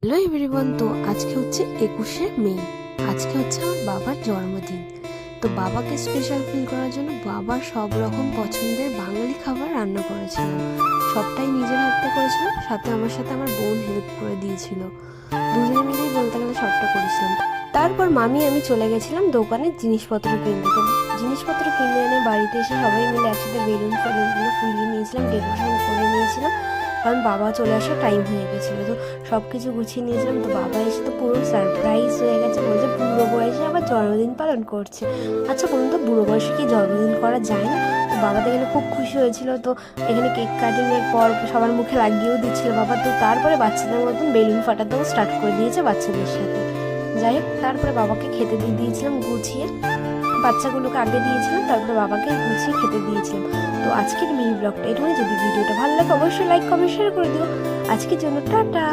Hello everyone, তো আজকে হচ্ছে 21শে মে। আজকে হচ্ছে আমার বাবার জন্মদিন। তো বাবাকে স্পেশাল ফিল করার জন্য বাবার সব রকম পছন্দের বাঙালি খাবার রান্না করেছিলাম। সবটাই নিজের হাতে করেছিলাম, সাথে আমার বোন হেল্প করে দিয়েছিল। দুজনে মিলেই বলতে গেলে সবটা করেছিলাম। তারপর মামি আমি চলে গেছিলাম দোকানে জিনিসপত্র কিনতে। তো জিনিসপত্র কিনে এনে বাড়িতে এসে সবাই মিলে একসাথে বেলুনগুলো ফুলিয়ে নিয়েছিলাম, ডেকোরেশন করে নিয়েছিলাম, কারণ বাবা চলে আসার টাইম হয়ে গেছিলো। তো সব কিছু গুছিয়ে নিয়েছিলাম। তো বাবা এসে তো পুরো সারপ্রাইজ হয়ে গেছে, বলছে বুড়ো বয়সে আবার জন্মদিন পালন করছে। আচ্ছা বলুন তো, বুড়ো বয়সে কি জন্মদিন করা যায় না? তো বাবা তো এখানে খুব খুশি হয়েছিল। তো এখানে কেক কাটিংয়ের পর সবার মুখে লাগিয়েও দিচ্ছিল বাবা। তো তারপরে বাচ্চাদের মতন বেলুন ফাটাতেও স্টার্ট করে দিয়েছে বাচ্চাদের সাথে। যাই হোক, তারপরে বাবাকে খেতে দিয়ে দিয়েছিলাম গুছিয়ে। বাচ্চাগুলোকে আগে দিয়েছিলাম, তারপরে বাবাকে গুছিয়ে খেতে দিয়েছিলাম। তো আজকের মিনি ব্লগটা এটুকুই। যদি ভিডিওটা ভালো লাগে অবশ্যই লাইক কমেন্ট শেয়ার করে দিও। আজকের জন্য টাটা।